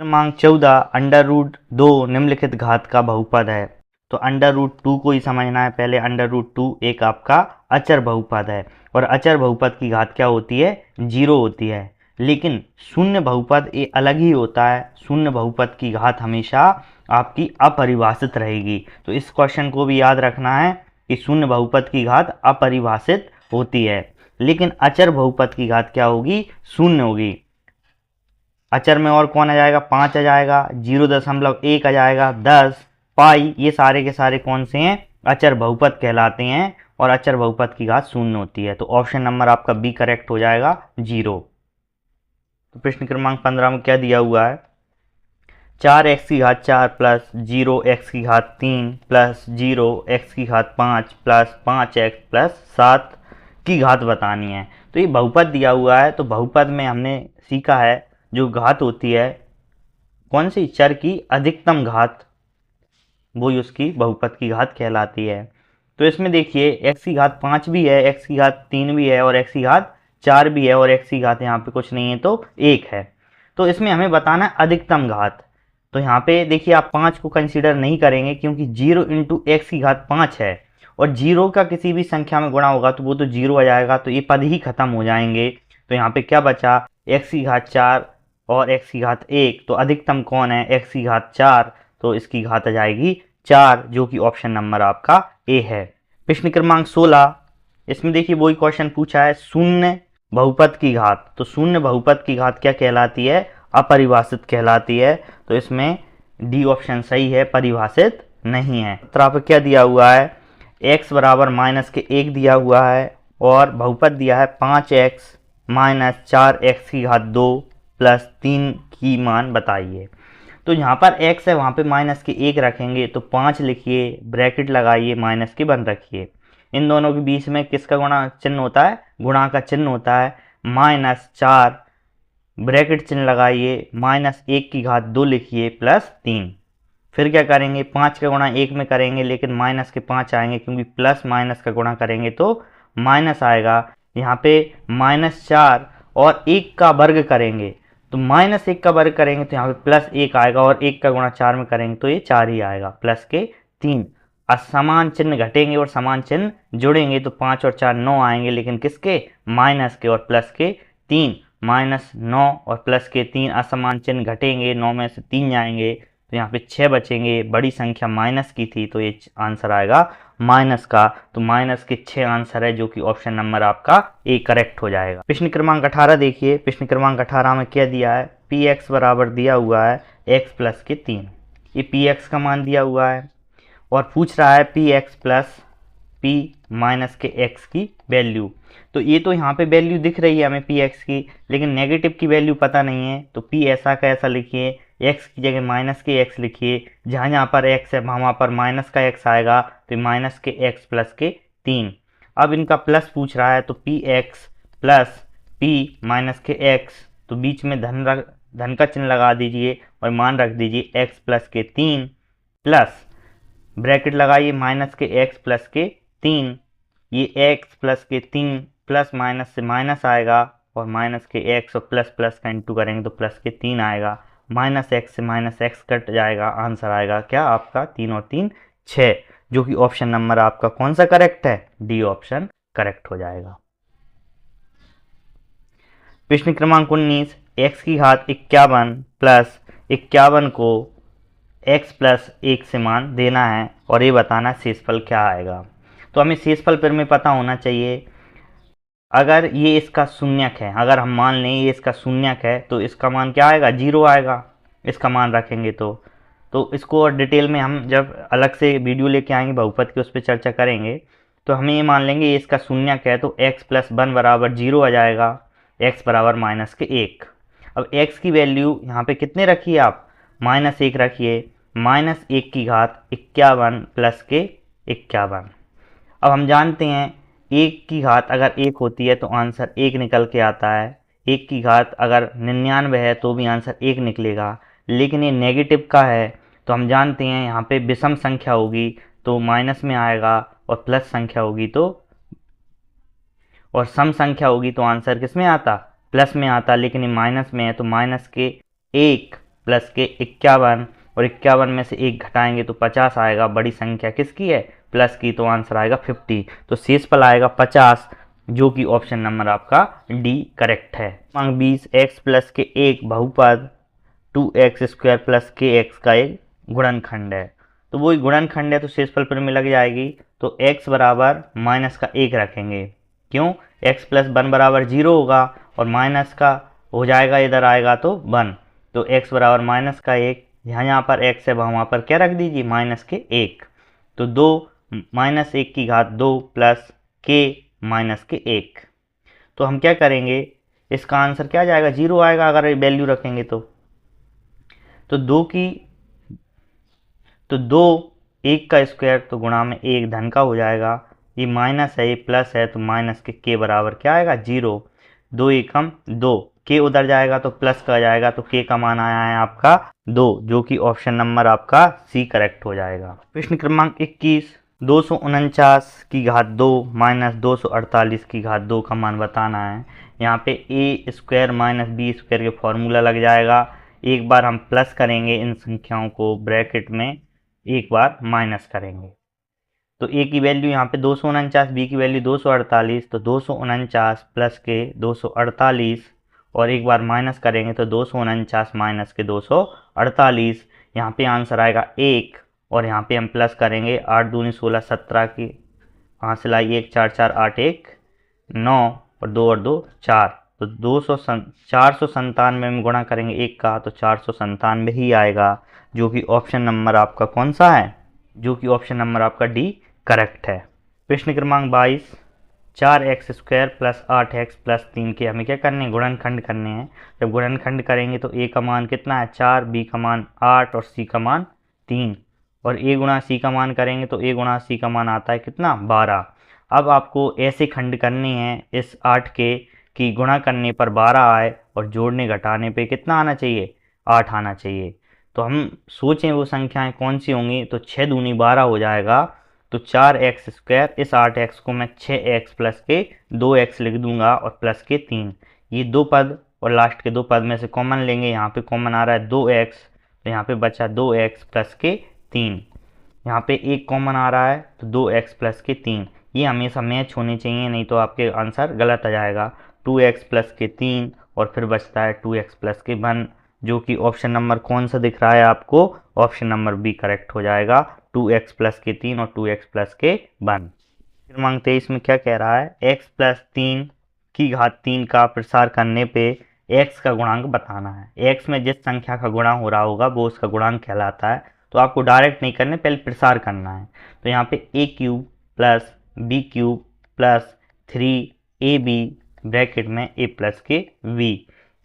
क्रमांक 14 under root 2 निम्नलिखित घात का बहुपद है। तो अंडर रूट 2 को ही समझना है पहले। अंडर रूट 2 एक आपका अचर बहुपद है और अचर बहुपद की घात क्या होती है? 0 होती है। लेकिन शून्य बहुपद ये अलग ही होता है। शून्य बहुपद की घात हमेशा आपकी अपरिभाषित रहेगी। तो इस क्वेश्चन को भी याद रखना है कि शून्य बहुपद की घात अपरिभाषित होती है, लेकिन अचर बहुपद की घात क्या होगी? शून्य होगी। अचर में और कौन आ जाएगा? 5 आ जाएगा, 0.1 आ जाएगा, 10, पाई, ये सारे के सारे कौन से हैं? अचर बहुपद कहलाते हैं और अचर बहुपद की घात शून्य होती है। तो ऑप्शन नंबर आपका बी करेक्ट हो जाएगा, 0। तो प्रश्न क्रमांक 15 में क्या दिया हुआ है? 4x की घात 4 प्लस 0x की घात 3 प्लस 0x की घात 5 प्लस 5x प्लस 7 की घात बतानी है। तो ये बहुपद दिया हुआ है। तो बहुपद में हमने सीखा है जो घात होती है कौन सी? चर की अधिकतम घात, वही उसकी बहुपद की घात कहलाती है। तो इसमें देखिए x की घात 5 भी है, x की घात 3 भी है और x की घात 4 भी है और x की घात यहाँ पे कुछ नहीं है तो 1 है। तो इसमें हमें बताना है अधिकतम घात। तो यहाँ पे देखिए आप 5 को कंसीडर नहीं करेंगे क्योंकि 0 इंटू एक्स की घात 5 है और 0 का किसी भी संख्या में गुणा होगा तो वो तो 0 आ जाएगा, तो ये पद ही खत्म हो जाएंगे। तो यहाँ पे क्या बचा? x की घात 4 और x की घात 1। तो अधिकतम कौन है? x की घात 4, तो इसकी घात आ जाएगी 4, जो कि ऑप्शन नंबर आपका ए है। प्रश्न क्रमांक 16, इसमें देखिए वही क्वेश्चन पूछा है शून्य बहुपद की घात। तो शून्य बहुपद की घात क्या कहलाती है? अपरिभाषित कहलाती है। तो इसमें डी ऑप्शन सही है, परिभाषित नहीं है। तो आप क्या दिया हुआ है? x बराबर -1 दिया हुआ है और बहुपद दिया है 5x माइनस 4x की घात 2 प्लस 3 की मान बताइए। तो यहाँ पर x है, वहाँ पे -1 रखेंगे तो 5 लिखिए, ब्रैकेट लगाइए, -1 रखिए। इन दोनों के बीच में किसका गुणा चिन्ह होता है? गुणा का चिन्ह होता है। -4 ब्रैकेट चिन्ह लगाइए, -1 की घात 2 लिखिए प्लस 3। फिर क्या करेंगे? 5 का गुणा 1 में करेंगे लेकिन माइनस के 5 आएंगे क्योंकि प्लस माइनस का गुणा करेंगे तो माइनस आएगा। यहाँ पे -4 और 1 का वर्ग करेंगे तो -1 का वर्ग करेंगे तो यहाँ पे +1 आएगा और 1 का गुणा 4 में करेंगे तो ये 4 ही आएगा, प्लस के 3। असमान चिन्ह घटेंगे और समान चिन्ह जुड़ेंगे तो 5 और 4 9 आएंगे, लेकिन किसके? माइनस के और प्लस के 3। -9 और प्लस के 3 असमान चिन्ह घटेंगे, 9 में से 3 जाएंगे तो यहाँ पे 6 बचेंगे। बड़ी संख्या माइनस की थी तो ये आंसर आएगा माइनस का। तो माइनस के 6 आंसर है, जो कि ऑप्शन नंबर आपका ए करेक्ट हो जाएगा। प्रश्न क्रमांक 18 देखिए। प्रश्न क्रमांक 18 में क्या दिया है? px बराबर दिया हुआ है x प्लस के 3। ये px का मान दिया हुआ है और पूछ रहा है px प्लस p माइनस के x की वैल्यू। तो ये तो यहाँ पे वैल्यू दिख रही है हमें px की, लेकिन नेगेटिव की वैल्यू पता नहीं है। तो p ऐसा का ऐसा लिखिए, x की जगह माइनस के x लिखिए। जहाँ जहाँ पर x है वहाँ पर माइनस का x आएगा तो माइनस के x प्लस के 3। अब इनका प्लस पूछ रहा है तो px प्लस p माइनस के x, तो बीच में धन का चिन्ह लगा दीजिए और मान रख दीजिए x प्लस के 3 प्लस ब्रैकेट लगाइए माइनस के x प्लस के 3। ये x प्लस के 3 प्लस माइनस से माइनस आएगा और माइनस के x और प्लस प्लस का इंटू करेंगे तो प्लस के 3 आएगा। -x से -x कट जाएगा, आंसर आएगा क्या आपका? 3 और 3 6, जो कि ऑप्शन नंबर आपका कौन सा करेक्ट है? डी ऑप्शन करेक्ट हो जाएगा। प्रश्न क्रमांक 19, x की घात 51 प्लस 51 को x प्लस 1 से मान देना है और ये बताना शेषफल क्या आएगा। तो हमें शेषफल फिर में पता होना चाहिए। अगर ये इसका शून्यक है, अगर हम मान लें ये इसका शून्यक है तो इसका मान क्या आएगा? 0 आएगा इसका मान रखेंगे तो इसको और डिटेल में हम जब अलग से वीडियो लेके आएंगे बहुपद की, उस पर चर्चा करेंगे। तो हमें ये मान लेंगे ये इसका शून्यक है तो x प्लस 1 बराबर 0 आ जाएगा, x बराबर -1। अब x की वैल्यू यहाँ पे कितने रखिए आप? -1 रखिए। -1 की घात 51 प्लस के 51। अब हम जानते हैं 1 की घात अगर 1 होती है तो आंसर 1 निकल के आता है। 1 की घात अगर 99 है तो भी आंसर 1 निकलेगा, लेकिन ये नेगेटिव का है तो हम जानते हैं यहाँ पे विषम संख्या होगी तो माइनस में आएगा और प्लस संख्या होगी तो और सम संख्या होगी तो आंसर किस में आता? प्लस में आता, लेकिन ये माइनस में है तो -1 प्लस के 51, और 51 में से 1 घटाएंगे तो 50 आएगा। बड़ी संख्या किसकी है? प्लस की, तो आंसर आएगा 50। तो शेषफल आएगा 50, जो कि ऑप्शन नंबर आपका डी करेक्ट है। क्रमांक 20, x प्लस के एक बहुपद 2x² प्लस kx का एक गुणनखंड है। तो वही गुणनखंड है तो शेषफल पर में लग जाएगी। तो x बराबर माइनस का 1 रखेंगे। क्यों? x प्लस 1 बराबर 0 होगा, और माइनस का हो जाएगा, इधर आएगा तो 1। तो x बराबर माइनस का 1, यहाँ पर x है वहाँ पर क्या रख दीजिए? माइनस के 1। तो 2 माइनस 1 की घात 2 प्लस k माइनस के 1। तो हम क्या करेंगे? इसका आंसर क्या जाएगा? 0 आएगा अगर वैल्यू रखेंगे तो। तो 2 1 का स्क्वायर तो गुणा में 1 धन का हो जाएगा। ये माइनस है, ये प्लस है, तो माइनस के बराबर क्या आएगा? 0। 2 एकम 2, के उधर जाएगा तो प्लस का जाएगा, तो के का मान आया है आपका 2, जो कि ऑप्शन नंबर आपका सी करेक्ट हो जाएगा। प्रश्न क्रमांक 21, 249 की घात 2 माइनस 248 की घात 2 का मान बताना है। यहाँ पे ए स्क्वायर माइनस बी स्क्वायर के फॉर्मूला लग जाएगा। एक बार हम प्लस करेंगे इन संख्याओं को ब्रैकेट में, एक बार माइनस करेंगे। तो ए की वैल्यू यहाँ पे 249, बी की वैल्यू 248, तो 249 प्लस के 248, और एक बार माइनस करेंगे तो 249 माइनस के 248। यहाँ पे आंसर आएगा 1, और यहाँ पे हम प्लस करेंगे 8 दूनी 16 17 की, वहाँ से लाइए 1 4 4 8 1 9, और 2 और 2 4। तो 497 में गुणा करेंगे 1 का, तो 497 ही आएगा, जो कि ऑप्शन नंबर आपका कौन सा है? जो कि ऑप्शन नंबर आपका डी करेक्ट है। प्रश्न क्रमांक 22, 4x² प्लस 8x प्लस 3 के हमें क्या करने हैं? गुणनखंड करने हैं। जब गुणनखंड करेंगे तो a का मान कितना है? 4, b का मान 8 और c का मान 3, और a गुणा c का मान करेंगे तो a गुणा c का मान आता है कितना? 12। अब आपको ऐसे खंड करने हैं इस 8 के कि गुणा करने पर 12 आए और जोड़ने घटाने पे कितना आना चाहिए? 8 आना चाहिए। तो हम सोचें वो संख्याएं कौन सी होंगी, तो 6 दूनी 12 हो जाएगा। तो 4x², इस 8x को मैं 6x प्लस के 2x लिख दूंगा, और प्लस के 3। ये दो पद और लास्ट के दो पद में से कॉमन लेंगे। यहाँ पे कॉमन आ रहा है 2x, तो यहाँ पे बचा 2x प्लस के 3। यहाँ पे एक कॉमन आ रहा है तो 2x प्लस के 3। ये हमेशा मैच होने चाहिए, नहीं तो आपके आंसर गलत आ जाएगा। 2x प्लस के 3, और फिर बचता है 2x प्लस के 1, जो कि ऑप्शन नंबर कौन सा दिख रहा है आपको? ऑप्शन नंबर बी करेक्ट हो जाएगा। 2x प्लस के 3 और 2x प्लस के 1। क्रमांक 23 में क्या कह रहा है? x प्लस 3 की घात 3 का प्रसार करने पे x का गुणांक बताना है। x में जिस संख्या का गुणा हो रहा होगा वो उसका गुणांक कहलाता है। तो आपको डायरेक्ट नहीं करने, पहले प्रसार करना है। तो यहाँ पे a³ plus b³ plus 3ab bracket में a प्लस के v,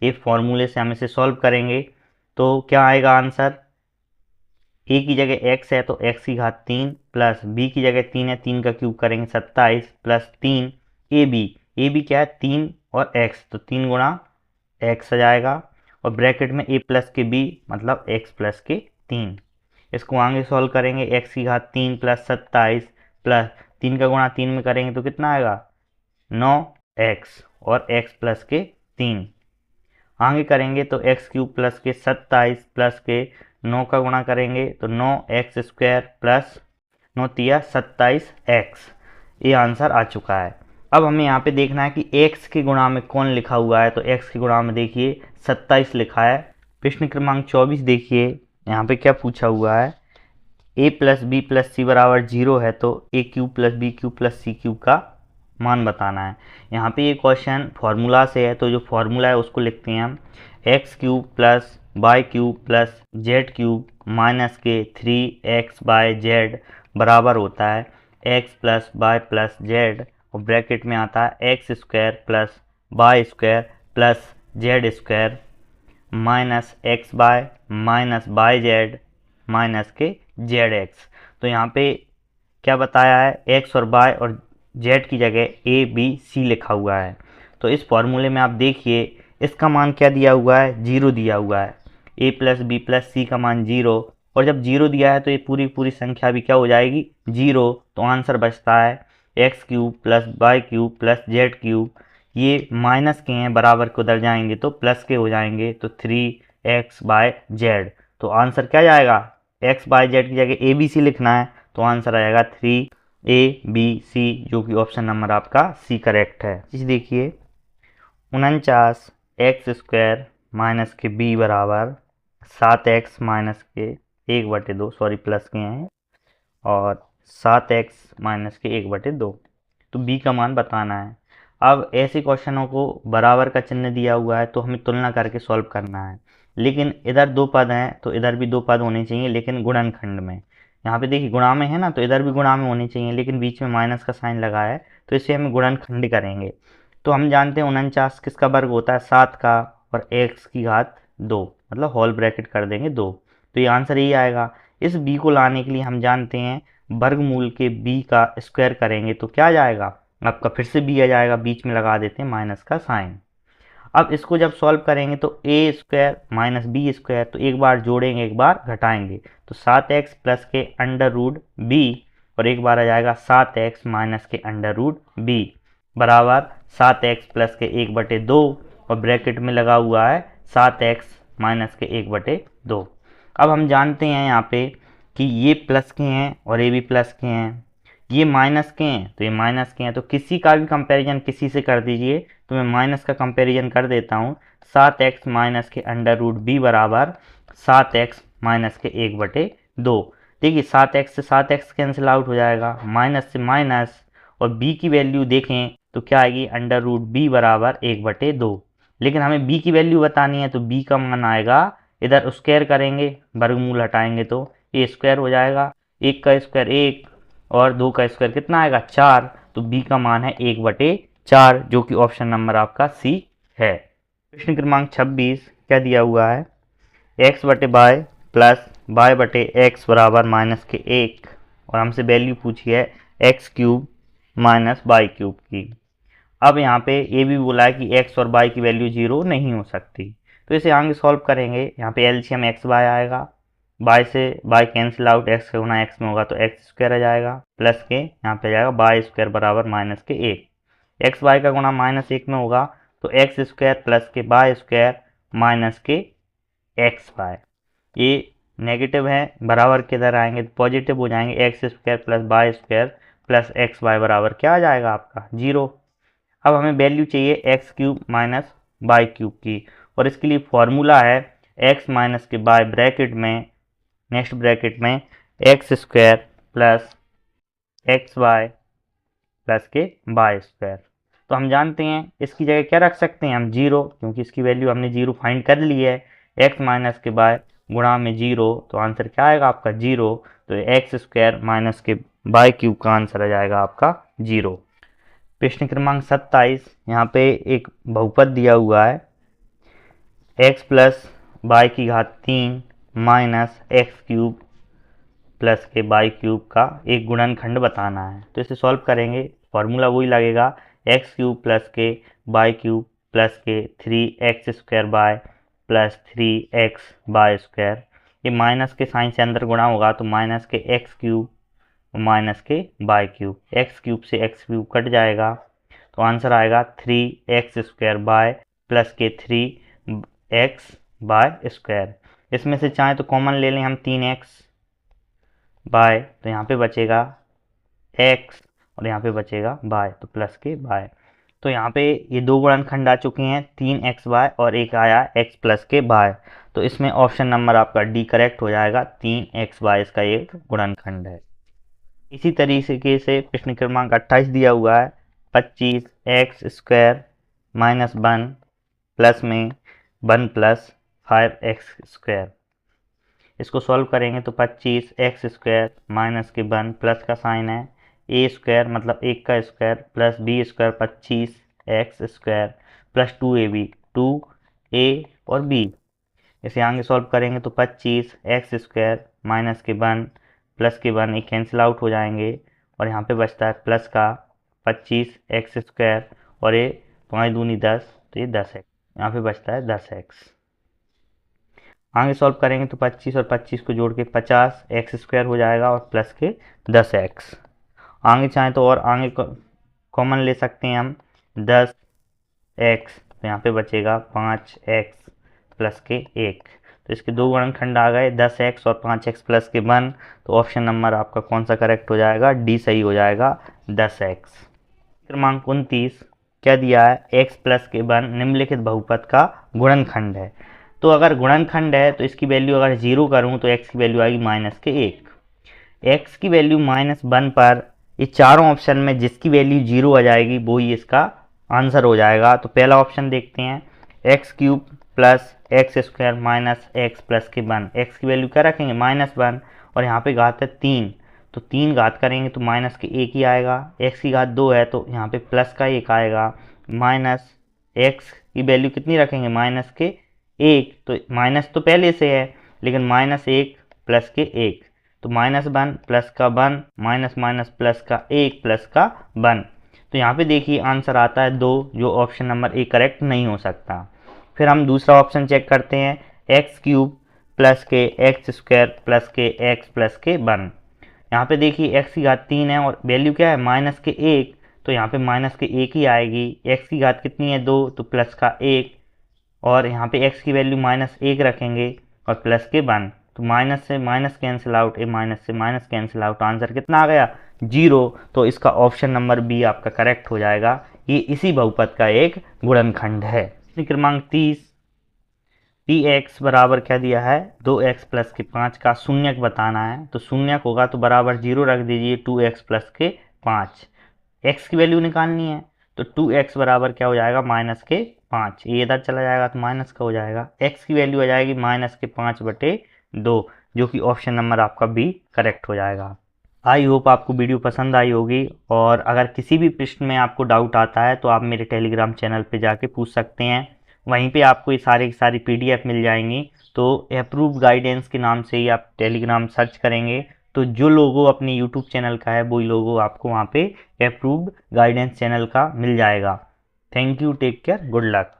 ये फॉर्मूले से हम इसे सॉल्व करेंगे तो क्या आएगा आंसर? a की जगह x है तो x की घात 3 प्लस b की जगह 3 है, 3 का क्यूब करेंगे 27 प्लस 3 ab क्या है? 3 और x, तो 3 गुणा x आ जाएगा, और ब्रैकेट में a प्लस के b मतलब x प्लस के 3। इसको आगे सॉल्व करेंगे, x की घात 3 प्लस 27 प्लस 3 का गुणा 3 में करेंगे तो कितना आएगा? 9x और x प्लस के 3। आगे करेंगे तो x³ प्लस के 27 प्लस के 9 का गुणा करेंगे तो 9x² प्लस 9 तिया 27x। ये आंसर आ चुका है। अब हमें यहाँ पे देखना है कि x के गुणा में कौन लिखा हुआ है। तो x के गुणा में देखिए 27 लिखा है। प्रश्न क्रमांक 24 देखिए, यहाँ पे क्या पूछा हुआ है? a प्लस बी प्लस सी बराबर 0 है तो a³ plus b³ plus c³ का मान बताना है। यहाँ पे ये क्वेश्चन फार्मूला से है, तो जो फार्मूला है उसको लिखते हैं हम। x³ plus y³ plus z³ minus के 3x/z बराबर होता है x plus y plus z, और ब्रैकेट में आता है x² plus y² plus z² minus x/y minus yz minus के zx। तो यहाँ पे क्या बताया है? x और y और z की जगह a b c लिखा हुआ है। तो इस फॉर्मूले में आप देखिए इसका मान क्या दिया हुआ है? 0 दिया हुआ है। a प्लस बी प्लस सी का मान 0, और जब 0 दिया है तो ये पूरी संख्या भी क्या हो जाएगी? 0। तो आंसर बचता है x³ plus y³ plus z³। ये माइनस के हैं, बराबर को उधर जाएंगे तो प्लस के हो जाएंगे, तो 3 एक्स बाय जेड। तो आंसर क्या जाएगा, एक्स बाय जेड की जगह ए बी सी लिखना है, तो आंसर आएगा 3 A B C, जो कि ऑप्शन नंबर आपका सी करेक्ट है। इस देखिए 49 एक्स स्क्वायर माइनस के बी बराबर 7x माइनस के 1/2, सॉरी प्लस के हैं, और 7x माइनस के 1/2। तो b का मान बताना है। अब ऐसे क्वेश्चनों को बराबर का चिन्ह दिया हुआ है तो हमें तुलना करके सॉल्व करना है, लेकिन इधर दो पद हैं तो इधर भी दो पद होने चाहिए, लेकिन गुणनखंड में। यहाँ पे देखिए गुणा में है ना, तो इधर भी गुणा में होनी चाहिए, लेकिन बीच में माइनस का साइन लगा है, तो इसे हम गुणनखंड करेंगे। तो हम जानते हैं 49 किसका वर्ग होता है, 7 का, और x की घात 2, मतलब होल ब्रैकेट कर देंगे 2, तो ये आंसर यही आएगा। इस b को लाने के लिए हम जानते हैं वर्गमूल के b का स्क्वायर करेंगे तो क्या जाएगा आपका, फिर से b आ जाएगा, बीच में लगा देते हैं माइनस का साइन। अब इसको जब सॉल्व करेंगे तो a square minus B square, तो एक बार जोड़ेंगे एक बार घटाएंगे, तो 7x प्लस के अंडर रूट b, और एक बार आ जाएगा 7x माइनस के अंडर रूट b बराबर 7x प्लस के 1/2, और ब्रैकेट में लगा हुआ है 7x माइनस के 1/2। अब हम जानते हैं यहाँ पे कि ये प्लस के हैं और ये भी प्लस के हैं, ये माइनस के हैं तो ये माइनस के हैं, तो किसी का भी कंपैरिजन किसी से कर दीजिए, तो मैं माइनस का कंपैरिजन कर देता हूँ। 7x माइनस के अंडर रूट b बराबर 7x माइनस के 1/2। देखिए 7x से 7x कैंसिल आउट हो जाएगा, माइनस से माइनस, और b की वैल्यू देखें तो क्या आएगी, अंडर रूट b बराबर 1/2। लेकिन हमें b की वैल्यू बतानी है, तो b का मान आएगा, इधर स्क्वायर करेंगे, वर्गमूल हटाएंगे तो ये स्क्वायर हो जाएगा, 1 का स्क्वायर 1 और 2 का स्क्वायर कितना आएगा 4, तो b का मान है 1/4, जो कि ऑप्शन नंबर आपका सी है। प्रश्न क्रमांक 26 क्या दिया हुआ है, x/y प्लस y/x बराबर माइनस के 1, और हमसे वैल्यू पूछी है x³ माइनस y³ की। अब यहाँ पे ये भी बोला है कि x और y की वैल्यू 0 नहीं हो सकती, तो इसे आगे सॉल्व करेंगे। यहाँ पे एलसीएम x y आएगा, y से y कैंसिल आउट, x का गुना x में होगा तो x स्क्वायर आ जाएगा, प्लस के यहाँ पे जाएगा y स्क्वायर बराबर माइनस के 1, x y का गुना -1 में होगा तो x square plus k y square minus k X Y. ये नेगेटिव है, बराबर के इधर आएंगे तो पॉजिटिव हो जाएंगे, X square plus Y square plus X Y बराबर क्या आ जाएगा आपका 0। अब हमें वैल्यू चाहिए x³ माइनस y³ की, और इसके लिए फॉर्मूला है x minus k y bracket में, नेक्स्ट ब्रैकेट में X square plus X Y plus k Y square. तो हम जानते हैं इसकी जगह क्या रख सकते हैं हम 0, क्योंकि इसकी वैल्यू हमने 0 फाइंड कर ली है, x माइनस के वाई गुणा में 0, तो आंसर क्या आएगा आपका 0। तो एक्स स्क्वायर माइनस के y³ का आंसर आ जाएगा आपका 0। प्रश्न क्रमांक 27, यहाँ पे एक बहुपद दिया हुआ है x प्लस वाई की घात 3 माइनस x³ प्लस के y³ का एक गुणनखंड बताना है। तो इसे सॉल्व करेंगे, फॉर्मूला वही लगेगा x³ प्लस के y³ प्लस के 3x square by plus 3x bye square. ये माइनस के साइन से अंदर गुणा होगा तो माइनस के x³ माइनस के y³ x³ से x³ कट जाएगा, तो आंसर आएगा 3x स्क्वायर बाय प्लस के 3x बाय स्क्वायर। इसमें से चाहे तो कॉमन ले लें हम 3x बाय, तो यहाँ पे बचेगा x और यहाँ पे बचेगा y, तो प्लस के y। तो यहाँ पे ये दो गुणनखंड आ चुके हैं, 3xy और एक आया x प्लस के y, तो इसमें ऑप्शन नंबर आपका डी करेक्ट हो जाएगा, 3xy इसका एक गुणनखंड है। इसी तरीके से प्रश्न क्रमांक 28 दिया हुआ है 25x स्क्वायर माइनस 1 प्लस में 1 प्लस 5x स्क्वायर। इसको सॉल्व करेंगे तो 25x स्क्वायर माइनस के 1 प्लस का साइन है, a स्क्वायर मतलब 1 का square plus b square 25x square plus 2ab 2a और b। इसे आगे सॉल्व करेंगे तो 25x स्क्वायर माइनस के 1 प्लस के 1 एक कैंसिल आउट हो जाएंगे, और यहाँ पे बचता है प्लस का 25x स्क्वायर, और ये 5 दूनी 10, तो ये 10x, यहाँ पे बचता है 10x। आगे सॉल्व करेंगे तो 25 और 25 को जोड़ के 50x स्क्वायर हो जाएगा और प्लस के 10x। आगे चाहें तो और आगे कॉमन ले सकते हैं हम 10x, तो यहाँ पे बचेगा 5x प्लस के 1। तो इसके दो गुणनखंड आ गए 10x और 5x प्लस के 1। तो ऑप्शन नंबर आपका कौन सा करेक्ट हो जाएगा, डी सही हो जाएगा 10x। क्रमांक 29 क्या दिया है, x प्लस के 1 निम्नलिखित बहुपद का गुणनखंड है। तो अगर गुणनखंड है तो इसकी वैल्यू अगर 0 करूं तो x की वैल्यू आएगी -1। x की वैल्यू -1 पर ये चारों ऑप्शन में जिसकी वैल्यू 0 आ जाएगी वो ही इसका आंसर हो जाएगा। तो पहला ऑप्शन देखते हैं, x³ plus x² minus x plus के 1। x की वैल्यू क्या रखेंगे -1 और यहाँ पे घात है 3, तो 3 घात करेंगे तो माइनस के 1 ही आएगा। x की घात 2 है तो यहाँ पे प्लस का 1 आएगा, माइनस x की वैल्यू कितनी रखेंगे माइनस के 1, तो माइनस तो पहले से है लेकिन -1 प्लस के 1, तो -1 प्लस का 1 माइनस माइनस प्लस का 1 प्लस का 1। तो यहाँ पे देखिए आंसर आता है 2, जो ऑप्शन नंबर ए करेक्ट नहीं हो सकता। फिर हम दूसरा ऑप्शन चेक करते हैं, x³ प्लस के x² प्लस के x प्लस के 1। यहाँ पे देखिए x की घात 3 है और वैल्यू क्या है माइनस के 1, तो यहाँ पे माइनस के 1 ही आएगी। x की घात कितनी है 2, तो प्लस का 1 और यहाँ पे x की वैल्यू -1 रखेंगे और प्लस के 1, तो माइनस से माइनस कैंसिल आउट, ए माइनस से माइनस कैंसिल आउट, आंसर कितना आ गया 0। तो इसका ऑप्शन नंबर बी आपका करेक्ट हो जाएगा, ये इसी बहुपद का एक गुणनखंड है। क्रमांक 30 px बराबर क्या दिया है 2x प्लस के 5 का शून्यक बताना है। तो शून्यक होगा तो बराबर 0 रख दीजिए 2x प्लस के 5। x की वैल्यू निकालनी है तो 2x बराबर क्या हो जाएगा -5, ये इधर चला जाएगा तो माइनस का हो जाएगा। x की वैल्यू आ जाएगी -5/2, जो कि ऑप्शन नंबर आपका बी करेक्ट हो जाएगा। आई होप आपको वीडियो पसंद आई होगी, और अगर किसी भी प्रश्न में आपको डाउट आता है तो आप मेरे टेलीग्राम चैनल पे जाके पूछ सकते हैं, वहीं पे आपको ये सारी की सारी PDF मिल जाएंगी। तो अप्रूव गाइडेंस के नाम से ही आप टेलीग्राम सर्च करेंगे तो जो लोगो अपने यूट्यूब चैनल का है वही लोगो आपको वहाँ पे अप्रूव्ड गाइडेंस चैनल का मिल जाएगा। Thank you, take care, good luck.